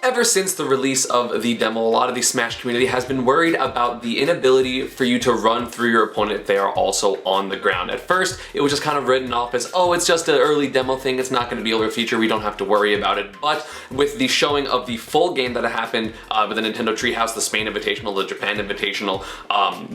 Ever since the release of the demo, a lot of the Smash community has been worried about the inability for you to run through your opponent if they are also on the ground. At first, it was just kind of written off as, oh, it's just an early demo thing, it's not going to be able to feature, we don't have to worry about it. But with the showing of the full game that happened with the Nintendo Treehouse, the Spain Invitational, the Japan Invitational,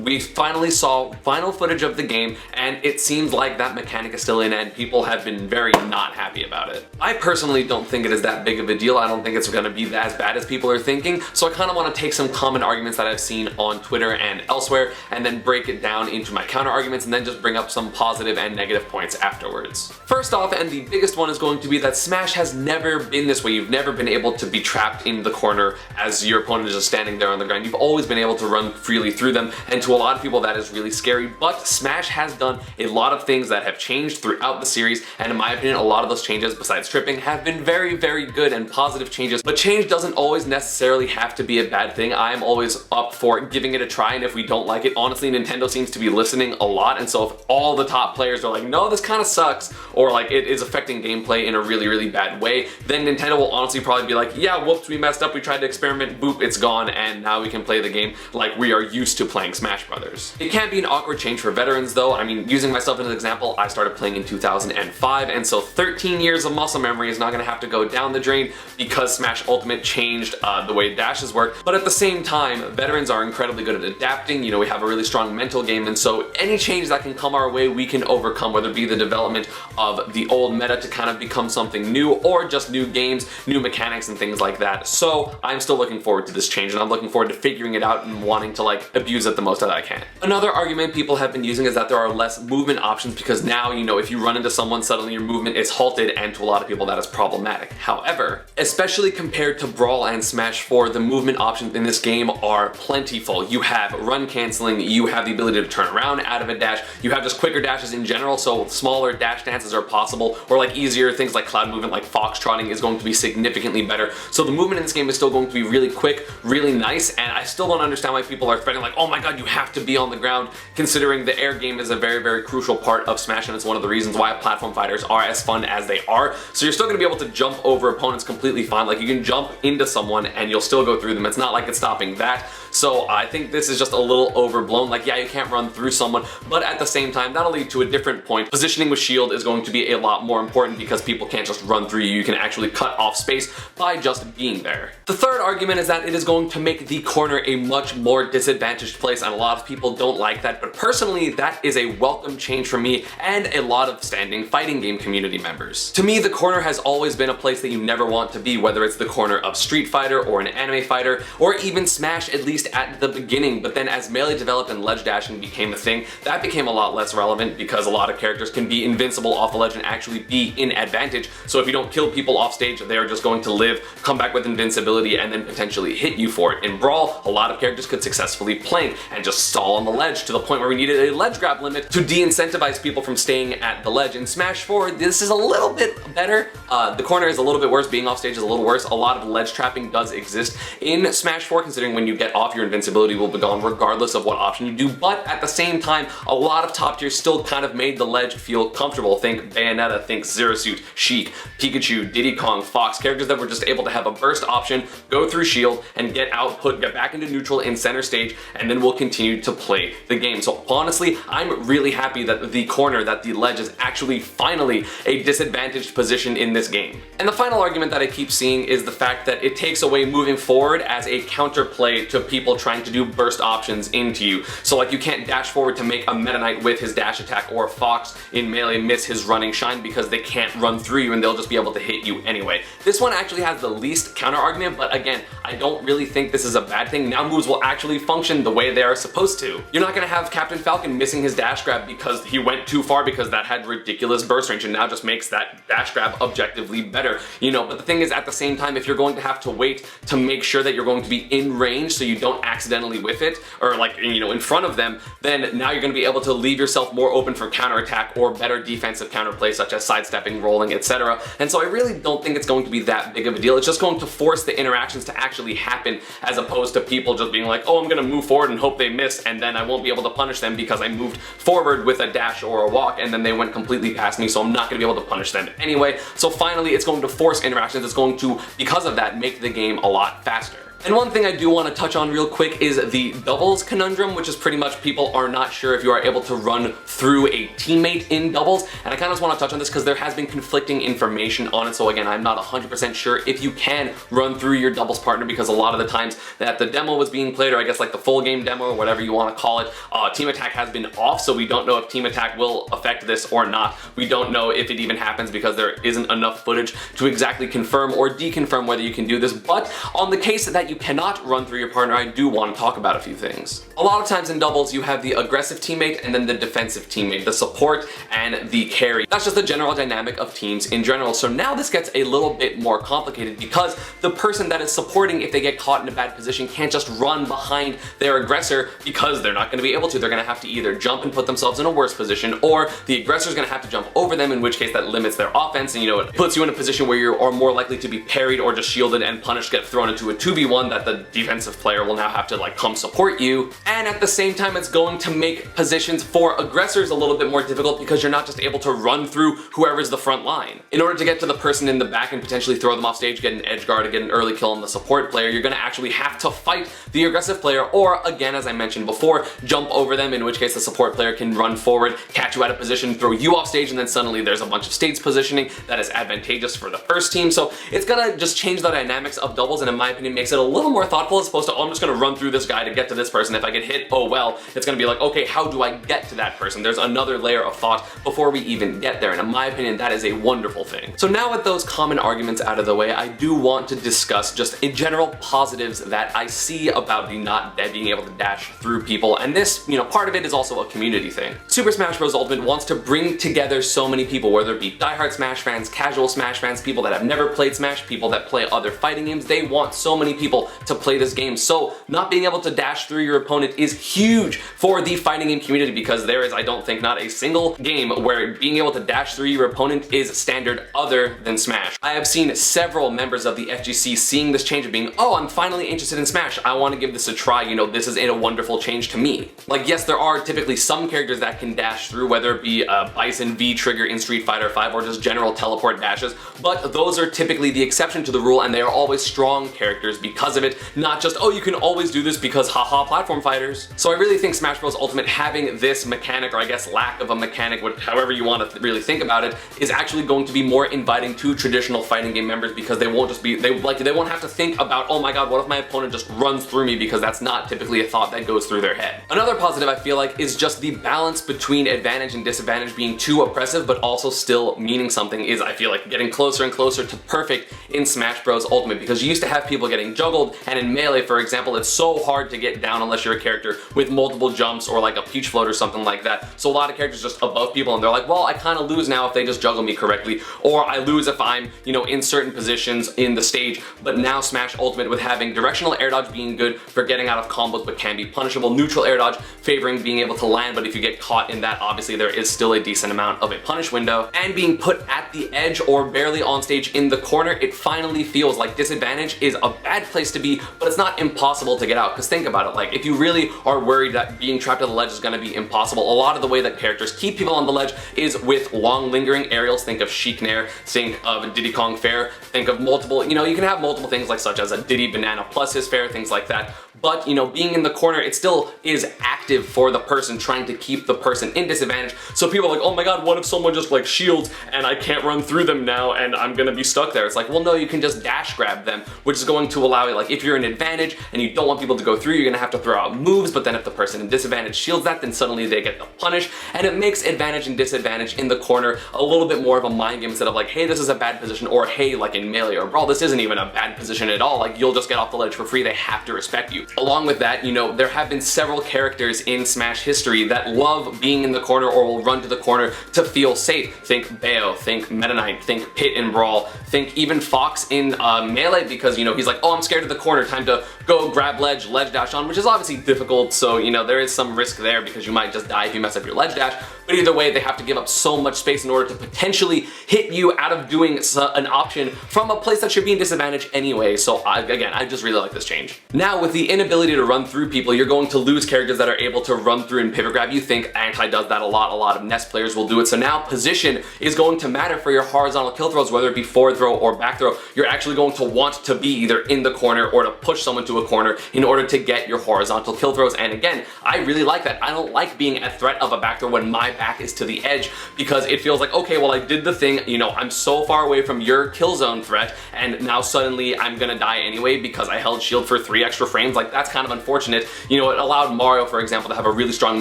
we finally saw final footage of the game, and it seems like that mechanic is still in, and people have been very not happy about it. I personally don't think it is that big of a deal. I don't think it's going to be as bad as people are thinking, so I kind of want to take some common arguments that I've seen on Twitter and elsewhere and then break it down into my counter arguments and then just bring up some positive and negative points afterwards. First off, and the biggest one is going to be that Smash has never been this way. You've never been able to be trapped in the corner as your opponent is just standing there on the ground. You've always been able to run freely through them, and to a lot of people that is really scary, but Smash has done a lot of things that have changed throughout the series, and in my opinion, a lot of those changes, besides tripping, have been very, very good and positive changes. But change doesn't always necessarily have to be a bad thing. I'm always up for giving it a try, and if we don't like it, honestly, Nintendo seems to be listening a lot, and so if all the top players are like, no, this kind of sucks, or like it is affecting gameplay in a really, really bad way, then Nintendo will honestly probably be like, yeah, whoops, we messed up, we tried to experiment, boop, it's gone, and now we can play the game like we are used to playing Smash Brothers. It can be an awkward change for veterans though. I mean, using myself as an example, I started playing in 2005, and so 13 years of muscle memory is not gonna have to go down the drain because Smash Ultimate changed the way dashes work. But at the same time, veterans are incredibly good at adapting. You know, we have a really strong mental game, and so any change that can come our way, we can overcome, whether it be the development of the old meta to kind of become something new, or just new games, new mechanics, and things like that. So I'm still looking forward to this change, and I'm looking forward to figuring it out and wanting to like abuse it the most that I can. Another argument people have been using is that there are less movement options because now, you know, if you run into someone, suddenly your movement is halted, and to a lot of people that is problematic. However, especially compared to Brawl and Smash 4, the movement options in this game are plentiful. You have run canceling, you have the ability to turn around out of a dash, you have just quicker dashes in general, so smaller dash dances are possible, or like easier things like cloud movement, like foxtrotting is going to be significantly better. So the movement in this game is still going to be really quick, really nice, and I still don't understand why people are threatening like, oh my god, you have to be on the ground, considering the air game is a very, very crucial part of Smash, and it's one of the reasons why platform fighters are as fun as they are. So you're still going to be able to jump over opponents completely fine. Like, you can jump into someone and you'll still go through them. It's not like it's stopping that. So I think this is just a little overblown. Like, yeah, you can't run through someone, but at the same time, that'll lead to a different point. Positioning with shield is going to be a lot more important because people can't just run through you. You can actually cut off space by just being there. The third argument is that it is going to make the corner a much more disadvantaged place, and a lot of people don't like that, but personally, that is a welcome change for me and a lot of standing fighting game community members. To me, the corner has always been a place that you never want to be, whether it's the corner of Street Fighter or an anime fighter, or even Smash, at least at the beginning. But then as Melee developed and ledge dashing became a thing, that became a lot less relevant because a lot of characters can be invincible off the ledge and actually be in advantage. So if you don't kill people off stage, they are just going to live, come back with invincibility, and then potentially hit you for it. In Brawl, a lot of characters could successfully plank and just stall on the ledge to the point where we needed a ledge grab limit to de-incentivize people from staying at the ledge. In Smash 4, this is a little bit better. The corner is a little bit worse, being off stage is a little worse. A lot of ledge trapping does exist in Smash 4, considering when you get off, your invincibility will be gone regardless of what option you do, but at the same time, a lot of top tiers still kind of made the ledge feel comfortable. Think Bayonetta, think Zero Suit, Sheik, Pikachu, Diddy Kong, Fox, characters that were just able to have a burst option, go through shield, and get out, get back into neutral in center stage, and then we'll continue to play the game. So honestly, I'm really happy that the corner, that the ledge is actually finally a disadvantaged position in this game. And the final argument that I keep seeing is the fact that it takes away moving forward as a counterplay to people trying to do burst options into you. So like, you can't dash forward to make a Meta Knight with his dash attack, or Fox in Melee miss his running shine because they can't run through you and they'll just be able to hit you anyway. This one actually has the least counter argument, but again, I don't really think this is a bad thing. Now moves will actually function the way they are supposed to. You're not gonna have Captain Falcon missing his dash grab because he went too far because that had ridiculous burst range, and now just makes that dash grab objectively better, you know. But the thing is, at the same time, if you're going to have to wait to make sure that you're going to be in range so you don't don't accidentally whiff it, or like, you know, in front of them, then now you're going to be able to leave yourself more open for counterattack or better defensive counterplay such as sidestepping, rolling, etc. And so I really don't think it's going to be that big of a deal. It's just going to force the interactions to actually happen, as opposed to people just being like, oh, I'm going to move forward and hope they miss, and then I won't be able to punish them because I moved forward with a dash or a walk and then they went completely past me, so I'm not going to be able to punish them anyway. So finally, it's going to force interactions. It's going to, because of that, make the game a lot faster. And one thing I do want to touch on real quick is the doubles conundrum, which is pretty much people are not sure if you are able to run through a teammate in doubles. And I kind of just want to touch on this because there has been conflicting information on it. So again, I'm not 100% sure if you can run through your doubles partner, because a lot of the times that the demo was being played, or I guess like the full game demo or whatever you want to call it, team attack has been off. So we don't know if team attack will affect this or not. We don't know if it even happens because there isn't enough footage to exactly confirm or deconfirm whether you can do this. But on the case that you cannot run through your partner, I do want to talk about a few things. A lot of times in doubles, you have the aggressive teammate and then the defensive teammate, the support and the carry. That's just the general dynamic of teams in general. So now this gets a little bit more complicated because the person that is supporting, if they get caught in a bad position, can't just run behind their aggressor because they're not going to be able to. They're going to have to either jump and put themselves in a worse position, or the aggressor is going to have to jump over them, in which case that limits their offense, and you know, it puts you in a position where you are more likely to be parried or just shielded and punished, get thrown into a 2v1 that the defensive player will now have to like come support you. And at the same time, it's going to make positions for aggressors a little bit more difficult because you're not just able to run through whoever's the front line. In order to get to the person in the back and potentially throw them off stage, get an edge guard, or get an early kill on the support player, you're going to actually have to fight the aggressive player, or again, as I mentioned before, jump over them, in which case the support player can run forward, catch you out of position, throw you off stage, and then suddenly there's a bunch of stage positioning that is advantageous for the first team. So it's gonna just change the dynamics of doubles, and in my opinion makes it a little more thoughtful, as opposed to, oh, I'm just gonna run through this guy to get to this person. If I get hit, oh well. It's gonna be like, okay, how do I get to that person? There's another layer of thought before we even get there, and in my opinion, that is a wonderful thing. So now with those common arguments out of the way, I do want to discuss just in general positives that I see about the not being able to dash through people, and this, you know, part of it is also a community thing. Super Smash Bros. Ultimate wants to bring together so many people, whether it be diehard Smash fans, casual Smash fans, people that have never played Smash, people that play other fighting games. They want so many people to play this game. So not being able to dash through your opponent is huge for the fighting game community, because there is, I don't think, not a single game where being able to dash through your opponent is standard other than Smash. I have seen several members of the FGC seeing this change of being, oh, I'm finally interested in Smash, I want to give this a try, you know, this is a wonderful change to me. Like, yes, there are typically some characters that can dash through, whether it be Bison, V-Trigger in Street Fighter V, or just general teleport dashes, but those are typically the exception to the rule, and they are always strong characters because of it, not just, oh, you can always do this because haha platform fighters. So I really think Smash Bros. Ultimate having this mechanic, or I guess lack of a mechanic, however you want to really think about it, is actually going to be more inviting to traditional fighting game members, because they won't just be, they won't have to think about, oh my god, what if my opponent just runs through me, because that's not typically a thought that goes through their head. Another positive I feel like is just the balance between advantage and disadvantage being too oppressive but also still meaning something, is I feel like getting closer and closer to perfect in Smash Bros. Ultimate, because you used to have people getting juggled, and in Melee, for example, it's so hard to get down unless you're a character with multiple jumps or like a peach float or something like that. So a lot of characters just above people, and they're like, well, I kind of lose now if they just juggle me correctly, or I lose if I'm, you know, in certain positions in the stage. But now Smash Ultimate, with having directional air dodge being good for getting out of combos but can be punishable, neutral air dodge favoring being able to land, but if you get caught in that, obviously there is still a decent amount of a punish window, and being put at the edge or barely on stage in the corner, it finally feels like disadvantage is a bad place to be, but it's not impossible to get out. Because think about it, like, if you really are worried that being trapped at the ledge is going to be impossible, a lot of the way that characters keep people on the ledge is with long lingering aerials. Think of Chic Nair, think of Diddy Kong Fair, think of multiple, you know, you can have multiple things like such as a Diddy Banana plus his fair, things like that. But, you know, being in the corner, it still is active for the person trying to keep the person in disadvantage. So people are like, oh my god, what if someone just like shields and I can't run through them now and I'm gonna be stuck there? It's like, well, no, you can just dash grab them, which is going to allow you, like, if you're in advantage and you don't want people to go through, you're gonna have to throw out moves, but then if the person in disadvantage shields that, then suddenly they get the punish, and it makes advantage and disadvantage in the corner a little bit more of a mind game, instead of like, hey, this is a bad position, or hey, like in Melee or Brawl, this isn't even a bad position at all, like, you'll just get off the ledge for free, they have to respect you. Along with that, you know, there have been several characters in Smash history that love being in the corner or will run to the corner to feel safe. Think Bayo, think Meta Knight, think Pit in Brawl, think even Fox in Melee, because, you know, he's like, oh, I'm scared chair to the corner, time to go grab ledge dash on, which is obviously difficult, so you know, there is some risk there because you might just die if you mess up your ledge dash, but either way, they have to give up so much space in order to potentially hit you out of doing an option from a place that should be in disadvantage anyway, so again, I just really like this change. Now, with the inability to run through people, you're going to lose characters that are able to run through and pivot grab. You think Anti does that a lot of Nest players will do it, so now position is going to matter for your horizontal kill throws, whether it be forward throw or back throw. You're actually going to want to be either in the corner or to push someone to a corner in order to get your horizontal kill throws, and again, I really like that. I don't like being a threat of a back throw when my back is to the edge, because it feels like, okay, well, I did the thing, you know, I'm so far away from your kill zone threat, and now suddenly I'm gonna die anyway because I held shield for 3 extra frames. Like, that's kind of unfortunate. You know, it allowed Mario, for example, to have a really strong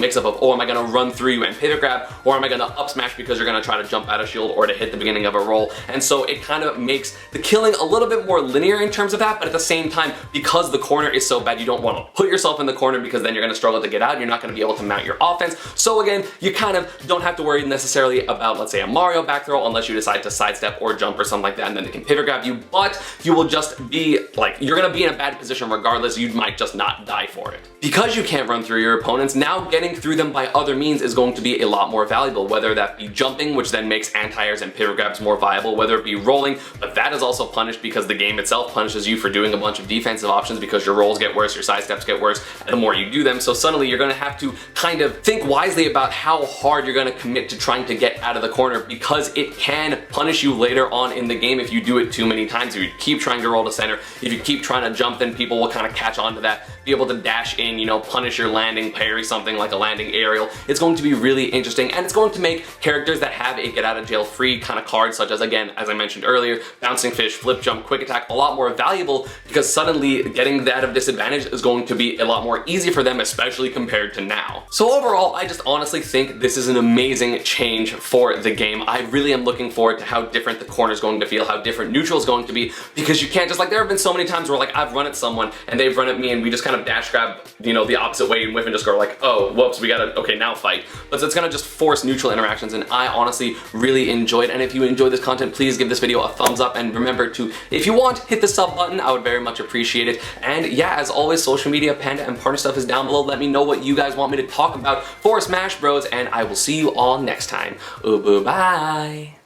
mix-up of, oh, am I gonna run through you and pivot grab, or am I gonna up smash because you're gonna try to jump out of shield or to hit the beginning of a roll, and so it kind of makes the killing a little bit more linear in terms of that, but at the same time, because the corner is so bad, you don't want to put yourself in the corner because then you're going to struggle to get out, you're not going to be able to mount your offense. So again, you kind of don't have to worry necessarily about, let's say, a Mario back throw unless you decide to sidestep or jump or something like that, and then they can pivot grab you, but you will just be like, you're going to be in a bad position regardless, you might just not die for it. Because you can't run through your opponents, now getting through them by other means is going to be a lot more valuable, whether that be jumping, which then makes anti-airs and pivot grabs more viable, whether it be rolling, but that is also punished because the game itself punishes you for doing a bunch of defensive options because your rolls get worse, your sidesteps get worse, the more you do them, so suddenly you're going to have to kind of think wisely about how hard you're going to commit to trying to get out of the corner, because it can punish you later on in the game if you do it too many times. If you keep trying to roll to center, if you keep trying to jump, then people will kind of catch on to that, be able to dash in, you know, punish your landing, parry something like a landing aerial. It's going to be really interesting, and it's going to make characters that have a get out of jail free kind of cards, such as, again, as I mentioned earlier, bouncing fish, flip jump, quick attack, a lot more valuable, because suddenly getting that of disadvantage is going to be a lot more easy for them, especially compared to now. So overall, I just honestly think this is an amazing change for the game. I really am looking forward to how different the corner is going to feel, how different neutral is going to be, because you can't just, like, there have been so many times where, like, I've run at someone and they've run at me and we just kind of dash grab, you know, the opposite way and whiff and just go like, oh, whoops, we gotta, okay, now fight. But so it's gonna just force neutral interactions, and I honestly really enjoyed. And if you enjoyed this content, please give this video a thumbs up, and remember to, if you want, hit the sub button. I would very much appreciate it. And yeah, as always, social media, Panda and partner stuff is down below. Let me know what you guys want me to talk about for Smash Bros, and I will see you all next time. Bye.